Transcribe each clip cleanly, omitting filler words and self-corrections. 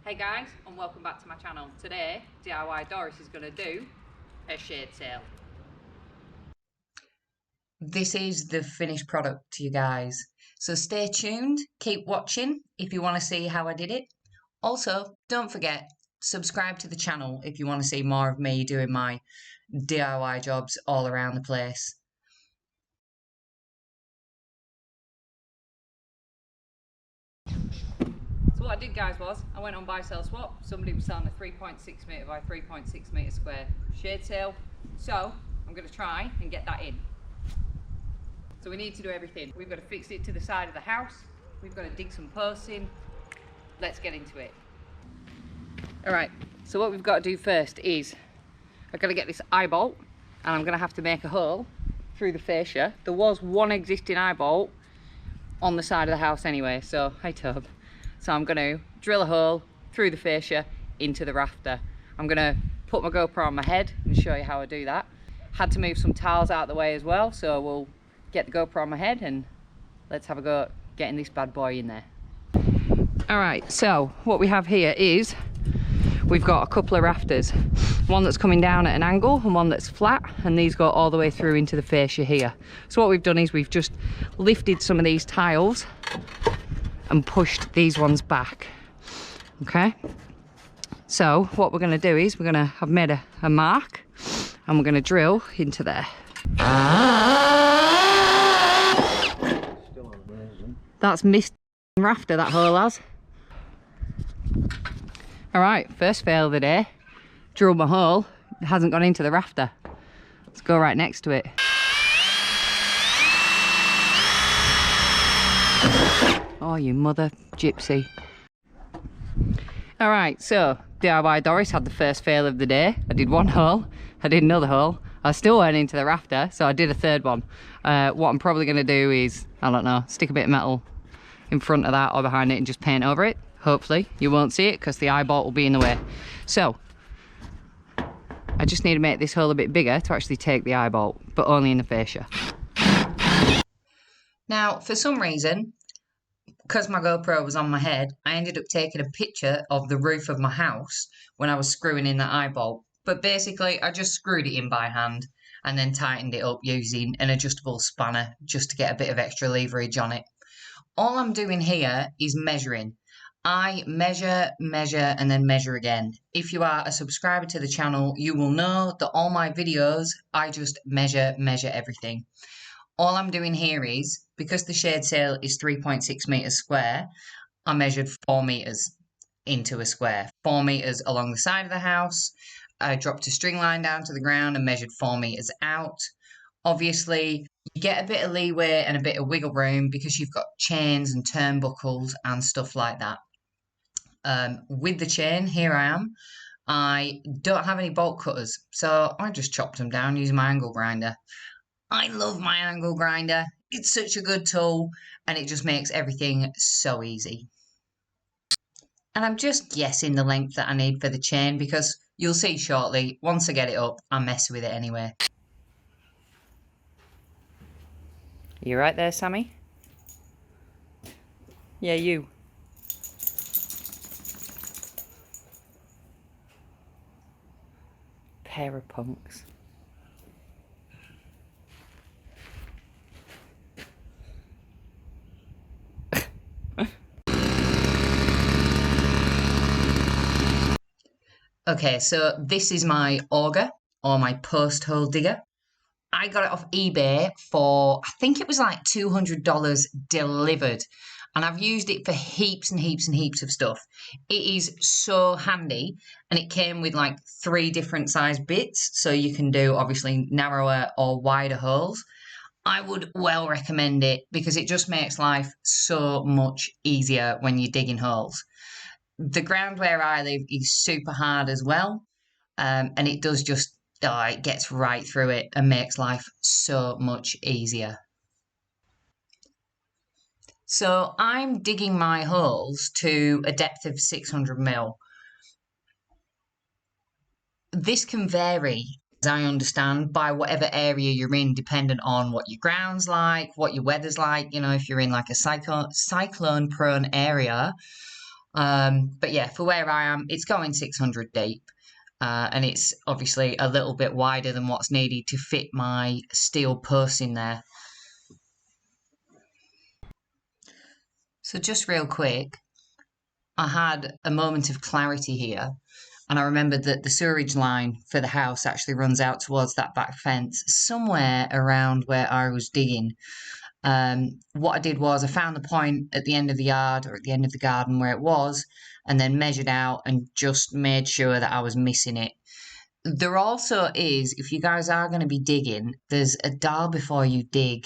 Hey guys, and welcome back to my channel. Today, DIY Doris is going to do a shade sail. This is the finished product, you guys. So stay tuned, keep watching if you want to see how I did it. Also, don't forget, subscribe to the channel if you want to see more of me doing my DIY jobs all around the place. So what I did, guys, was I went on buy sell swap. Somebody was selling a 3.6 metre by 3.6 metre square shade sail. So I'm going to try and get that in. So we need to do everything. We've got to fix it to the side of the house. We've got to dig some posts in. Let's get into it. Alright, so what we've got to do first is I've got to get this eye bolt, and I'm going to have to make a hole through the fascia. There was one existing eye bolt on the side of the house anyway, so hi Tob. So I'm going to drill a hole through the fascia into the rafter. I'm going to put my GoPro on my head and show you how I do that. Had to move some tiles out of the way as well, so we'll get the GoPro on my head and let's have a go at getting this bad boy in there. Alright, so what we have here is we've got a couple of rafters. One that's coming down at an angle and one that's flat, and these go all the way through into the fascia here. So what we've done is we've just lifted some of these tiles and pushed these ones back. Okay, so what we're going to do is I've made a mark and we're going to drill into there. That's missed rafter, that hole has. Alright, first fail of the day. Drilled my hole, it hasn't gone into the rafter. Let's go right next to it. Oh, you mother gypsy. Alright, so DIY Doris had the first fail of the day. I did one hole, I did another hole. I still went into the rafter, so I did a third one. What I'm probably going to do is, I don't know, stick a bit of metal in front of that or behind it and just paint over it. Hopefully you won't see it because the eye bolt will be in the way. So I just need to make this hole a bit bigger to actually take the eye bolt, but only in the fascia. Now, for some reason, because my GoPro was on my head, I ended up taking a picture of the roof of my house when I was screwing in the eye bolt. But basically, I just screwed it in by hand and then tightened it up using an adjustable spanner just to get a bit of extra leverage on it. All I'm doing here is measuring. I measure, and then measure again. If you are a subscriber to the channel, you will know that all my videos, I just measure everything. All I'm doing here is, because the shade sail is 3.6 metres square, I measured 4 metres into a square. 4 metres along the side of the house. I dropped a string line down to the ground and measured 4 metres out. Obviously, you get a bit of leeway and a bit of wiggle room because you've got chains and turnbuckles and stuff like that. With the chain, here I am. I don't have any bolt cutters, so I just chopped them down using my angle grinder. I love my angle grinder. It's such a good tool and it just makes everything so easy. And I'm just guessing the length that I need for the chain because you'll see shortly, once I get it up, I mess with it anyway. You right there, Sammy? Yeah, you. Pair of punks. Okay, so this is my auger or my post hole digger. I got it off eBay for, I think it was like $200 delivered. And I've used it for heaps and heaps of stuff. It is so handy. And it came with like 3 different size bits. So you can do obviously narrower or wider holes. I would well recommend it because it just makes life so much easier when you're digging holes. The ground where I live is super hard as well. And it does just, it gets right through it and makes life so much easier. So I'm digging my holes to a depth of 600 mil. This can vary, as I understand, by whatever area you're in, dependent on what your ground's like, what your weather's like. You know, if you're in like a cyclone prone area, But yeah, for where I am, it's going 600 deep. And it's obviously a little bit wider than what's needed to fit my steel posts in there. So just real quick, I had a moment of clarity here, and I remembered that the sewerage line for the house actually runs out towards that back fence, somewhere around where I was digging. What I did was I found the point at the end of the yard or at the end of the garden where it was, and then measured out and just made sure that I was missing it. There also is, if you guys are going to be digging, there's a dial before you dig,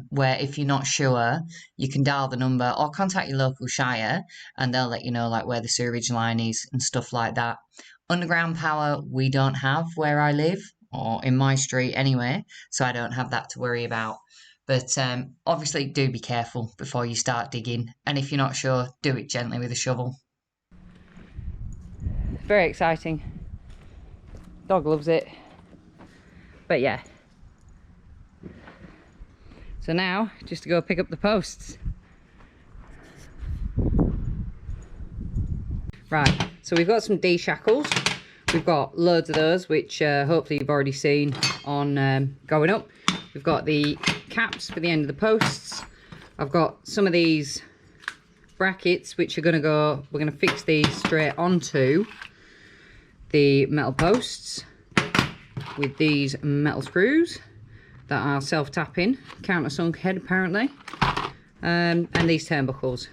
where if you're not sure, you can dial the number or contact your local shire and they'll let you know like where the sewerage line is and stuff like that. Underground power we don't have where I live, or in my street anyway, so I don't have that to worry about. But obviously do be careful before you start digging, and if you're not sure, do it gently with a shovel. Very exciting. Dog loves it. But yeah. So now, just to go pick up the posts. Right, so we've got some D shackles. We've got loads of those, which hopefully you've already seen on going up. We've got the caps for the end of the posts. I've got some of these brackets, which are going to go, we're going to fix these straight onto the metal posts with these metal screws that are self-tapping, countersunk head apparently, and these turnbuckles.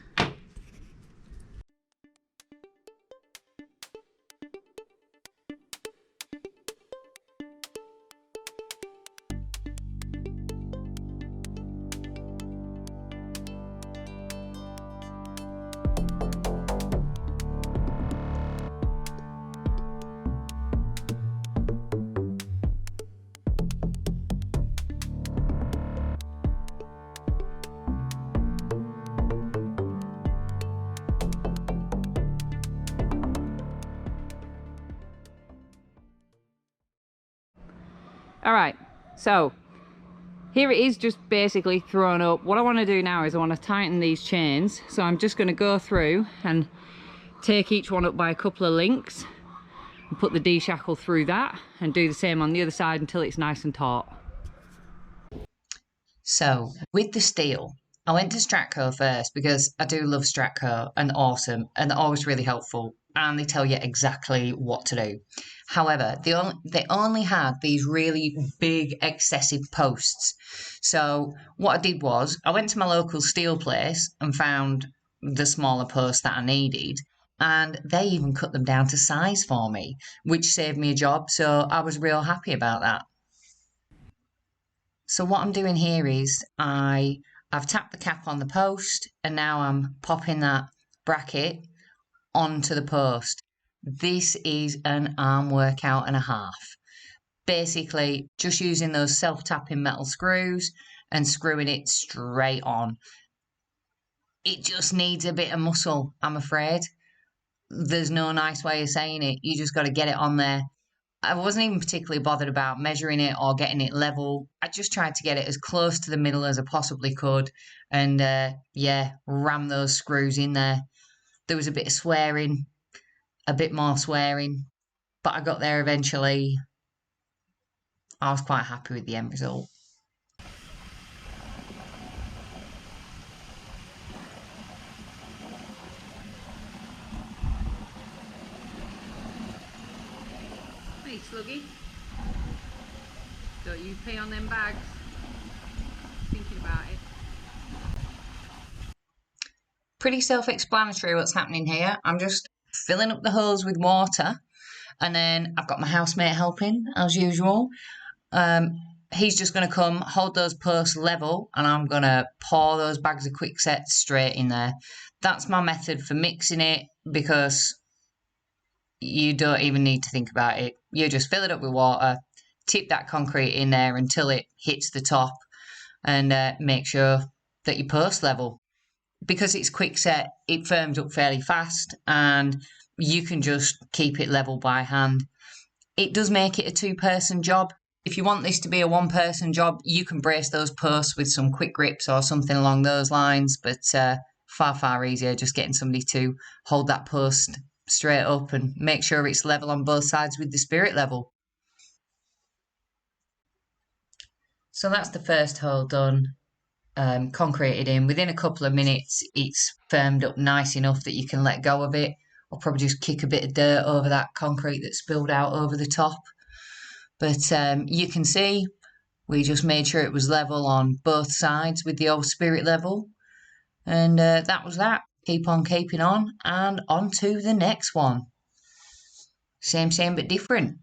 Alright, so here it is just basically thrown up. What I want to do now is I want to tighten these chains. So I'm just going to go through and take each one up by a couple of links and put the D-shackle through that and do the same on the other side until it's nice and taut. So with the steel, I went to Stratco first because I do love Stratco and awesome, and they're always really helpful and they tell you exactly what to do. However, they only had these really big excessive posts. So what I did was I went to my local steel place and found the smaller posts that I needed, and they even cut them down to size for me, which saved me a job. So I was real happy about that. So what I'm doing here is I've tapped the cap on the post, and now I'm popping that bracket onto the post. This is an arm workout and a half. Basically, just using those self-tapping metal screws and screwing it straight on. It just needs a bit of muscle, I'm afraid. There's no nice way of saying it. You just got to get it on there. I wasn't even particularly bothered about measuring it or getting it level. I just tried to get it as close to the middle as I possibly could, and yeah, ram those screws in there. There was a bit of swearing, a bit more swearing, but I got there eventually. I was quite happy with the end result. Hey Sluggy, don't you pee on them bags? Thinking about it. Pretty self-explanatory what's happening here. I'm just filling up the holes with water, and then I've got my housemate helping as usual. He's just going to come hold those posts level, and I'm going to pour those bags of quicksets straight in there. That's my method for mixing it, because you don't even need to think about it. You just fill it up with water, tip that concrete in there until it hits the top, and make sure that your post level. Because it's quickset, it firms up fairly fast, and you can just keep it level by hand. It does make it a two-person job. If you want this to be a one-person job, you can brace those posts with some quick grips or something along those lines, but far easier just getting somebody to hold that post straight up and make sure it's level on both sides with the spirit level. So that's the first hole done, concreted in. Within a couple of minutes, it's firmed up nice enough that you can let go of it. I'll probably just kick a bit of dirt over that concrete that spilled out over the top. But you can see we just made sure it was level on both sides with the old spirit level. And that was that. Keep on keeping on, and on to the next one. Same but different.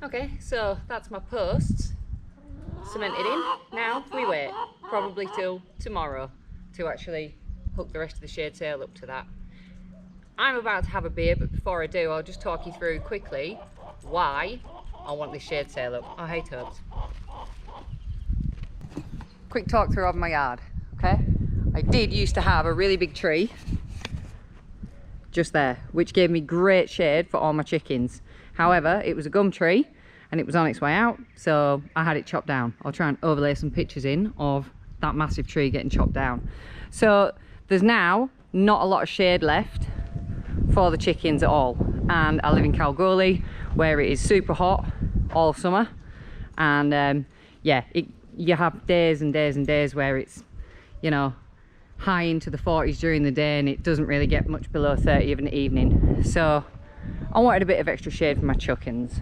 Okay, so that's my posts cemented in. Now we wait, probably till tomorrow, to actually hook the rest of the shade sail up to that. I'm about to have a beer, but before I do, I'll just talk you through quickly why I want this shade sail up. Oh, hey Tubbs. Quick talk through of my yard, okay? I did used to have a really big tree just there, which gave me great shade for all my chickens. However, it was a gum tree and it was on its way out, so I had it chopped down. I'll try and overlay some pictures in of that massive tree getting chopped down. So there's now not a lot of shade left for the chickens at all. And I live in Kalgoorlie, where it is super hot all summer. And yeah, you have days and days and days where it's, you know, high into the 40s during the day, and it doesn't really get much below 30 of an evening. So I wanted a bit of extra shade for my chuckens.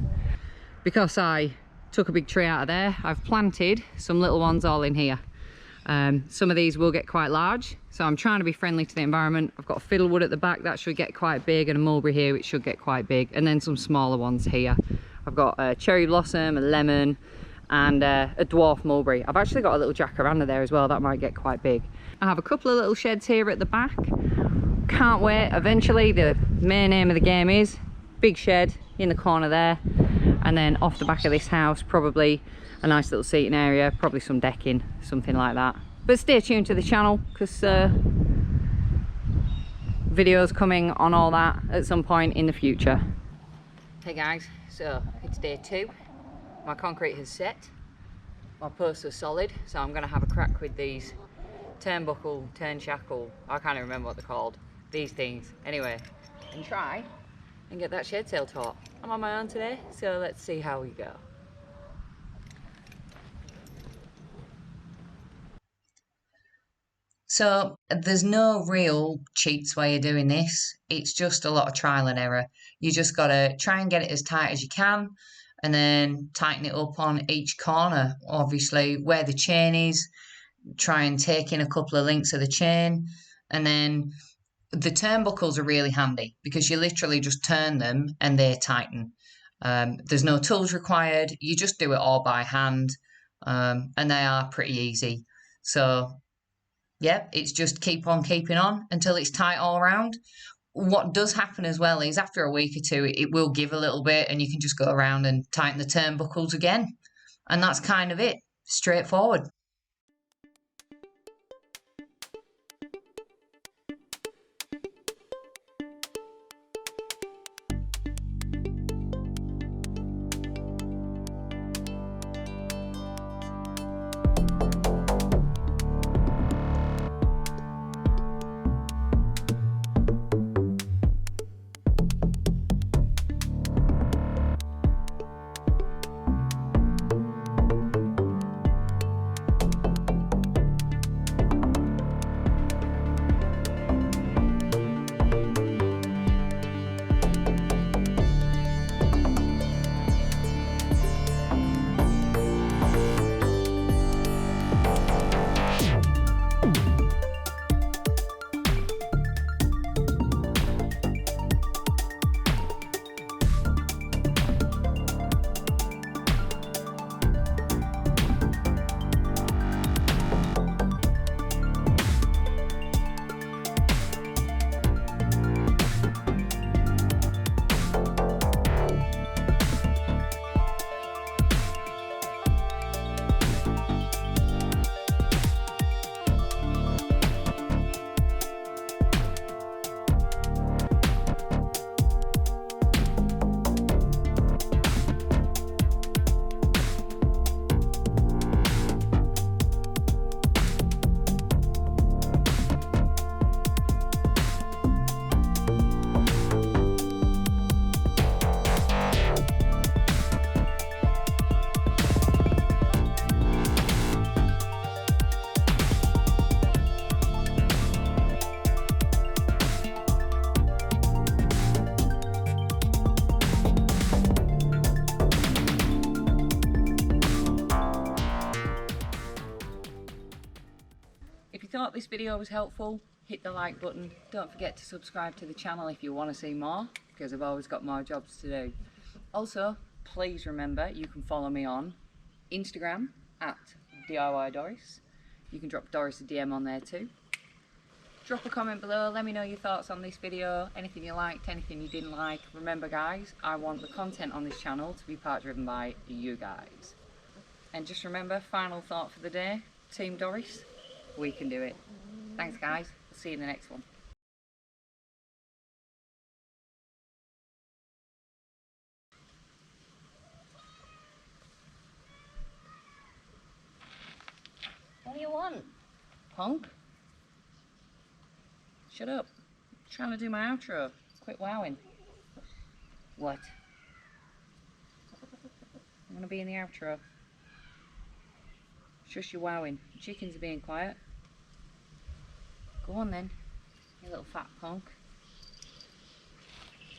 Because I took a big tree out of there, I've planted some little ones all in here. Some of these will get quite large, so I'm trying to be friendly to the environment. I've got a fiddlewood at the back that should get quite big, and a mulberry here which should get quite big, and then some smaller ones here. I've got a cherry blossom, a lemon, and a dwarf mulberry. I've actually got a little jacaranda there as well, that might get quite big. I have a couple of little sheds here at the back. Can't wait, eventually the main aim of the game is big shed in the corner there, and then off the back of this house probably a nice little seating area, probably some decking, something like that. But stay tuned to the channel, because videos coming on all that at some point in the future. Hey guys, so it's day 2. My concrete has set, my posts are solid, so I'm going to have a crack with these turnbuckle, turn shackle, I can't even remember what they're called, these things, anyway, and try and get that shed sail taut. I'm on my own today, so let's see how we go. So there's no real cheats while you're doing this. It's just a lot of trial and error. You just gotta try and get it as tight as you can, and then tighten it up on each corner. Obviously, where the chain is, try and take in a couple of links of the chain, and then the turnbuckles are really handy because you literally just turn them and they tighten. There's no tools required. You just do it all by hand, and they are pretty easy. So yeah, it's just keep on keeping on until it's tight all around. What does happen as well is after a week or two, it will give a little bit, and you can just go around and tighten the turnbuckles again. And that's kind of it. Straightforward. this video was helpful. Hit the like button. Don't forget to subscribe to the channel if you want to see more, because I've always got more jobs to do. Also, please remember you can follow me on Instagram at DIY Doris. You can drop Doris a DM on there too. Drop a comment below, let me know your thoughts on this video, anything you liked, anything you didn't like. Remember guys, I want the content on this channel to be part driven by you guys. And just remember, final thought for the day, Team Doris, we can do it. Thanks guys, I'll see you in the next one. What do you want, punk? Shut up. I'm trying to do my outro. Quit wowing. What? I'm gonna be in the outro. Shush your wowing. Chickens are being quiet. Go on then, you little fat punk.